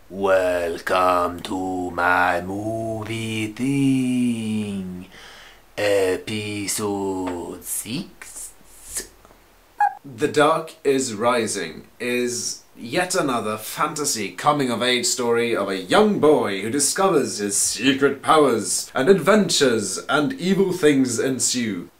Welcome to my movie thing, episode 6. The Dark is Rising is yet another fantasy coming-of-age story of a young boy who discovers his secret powers, and adventures and evil things ensue.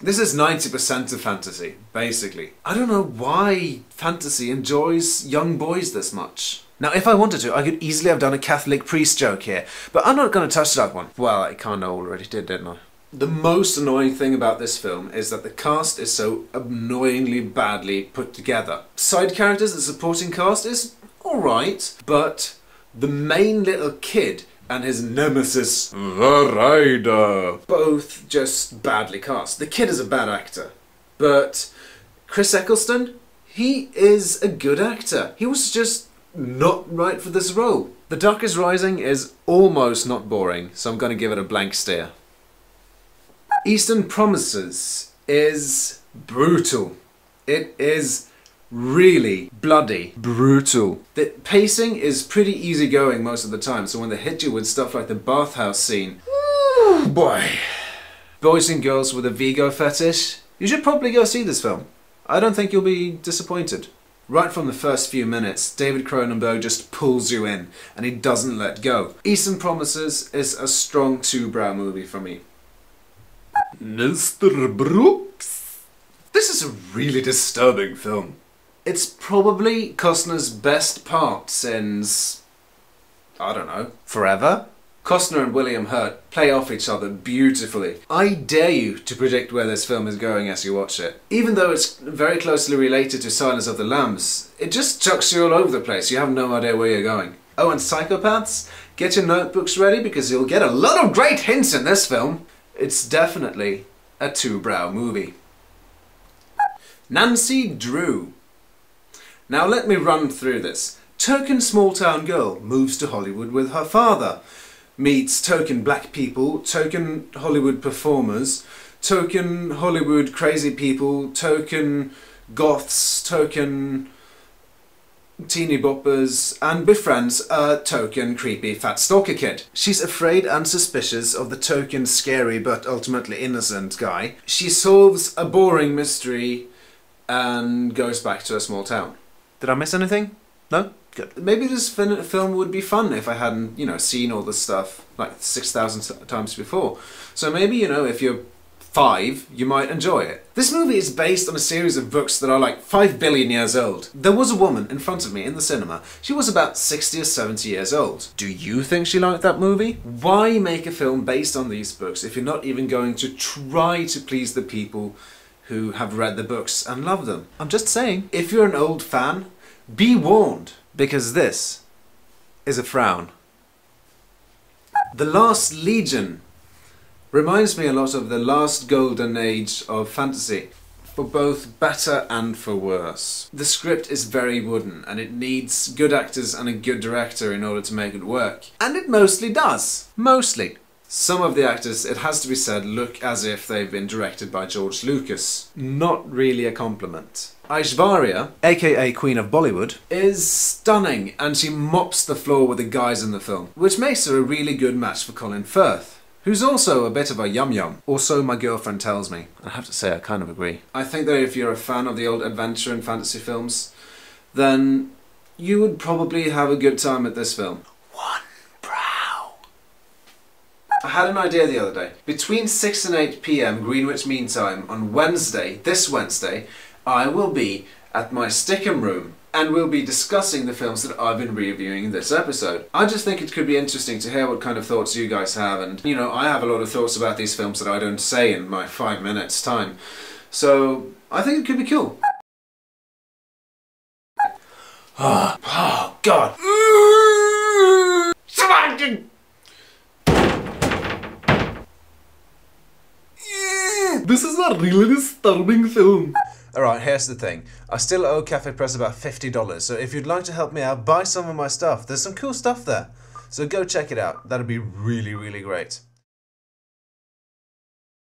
This is 90% of fantasy, basically. I don't know why fantasy enjoys young boys this much. Now, if I wanted to, I could easily have done a Catholic priest joke here, but I'm not going to touch that one. Well, I kind of already did, didn't I? The most annoying thing about this film is that the cast is so annoyingly badly put together. Side characters, the supporting cast is alright, but the main little kid and his nemesis, the Rider, both just badly cast. The kid is a bad actor, but Chris Eccleston, he is a good actor. He was just not right for this role. The Dark is Rising is almost not boring, so I'm going to give it a blank stare. Eastern Promises is brutal. It is really bloody brutal. The pacing is pretty easygoing most of the time, so when they hit you with stuff like the bathhouse scene, ooh, boy. Boys and girls with a Vigo fetish, you should probably go see this film. I don't think you'll be disappointed. Right from the first few minutes, David Cronenberg just pulls you in, and he doesn't let go. Eastern Promises is a strong two-brow movie for me. Mr. Brooks? This is a really disturbing film. It's probably Costner's best part since, I don't know, forever? Costner and William Hurt play off each other beautifully. I dare you to predict where this film is going as you watch it. Even though it's very closely related to Silence of the Lambs, it just chucks you all over the place. You have no idea where you're going. Oh, and psychopaths, get your notebooks ready because you'll get a lot of great hints in this film. It's definitely a two-brow movie. Nancy Drew. Now let me run through this. Token small-town girl moves to Hollywood with her father. Meets token black people, token Hollywood performers, token Hollywood crazy people, token goths, token teeny boppers, and befriends a token creepy fat stalker kid. She's afraid and suspicious of the token scary but ultimately innocent guy. She solves a boring mystery and goes back to a small town. Did I miss anything? No? Good. Maybe this film would be fun if I hadn't, seen all this stuff like 6,000 times before. So maybe, if you're 5, you might enjoy it. This movie is based on a series of books that are like 5 billion years old. There was a woman in front of me in the cinema. She was about 60 or 70 years old. Do you think she liked that movie? Why make a film based on these books if you're not even going to try to please the people who have read the books and love them? I'm just saying, if you're an old fan, be warned. Because this is a frown. The Last Legion reminds me a lot of the last golden age of fantasy, for both better and for worse. The script is very wooden, and it needs good actors and a good director in order to make it work. And it mostly does. Mostly. Some of the actors, it has to be said, look as if they've been directed by George Lucas. Not really a compliment. Aishwarya, aka Queen of Bollywood, is stunning, and she mops the floor with the guys in the film, which makes her a really good match for Colin Firth, who's also a bit of a yum-yum, or so my girlfriend tells me. I have to say, I kind of agree. I think that if you're a fan of the old adventure and fantasy films, then you would probably have a good time at this film. I had an idea the other day. Between 6 and 8 PM Greenwich Mean Time on Wednesday, this Wednesday, I will be at my Stickham room and we'll be discussing the films that I've been reviewing in this episode. I just think it could be interesting to hear what kind of thoughts you guys have, and I have a lot of thoughts about these films that I don't say in my 5 minutes time. So I think it could be cool. Oh God. This is a really disturbing film. Alright, here's the thing. I still owe Cafe Press about $50, so if you'd like to help me out, buy some of my stuff. There's some cool stuff there. So go check it out. That'd be really, really great.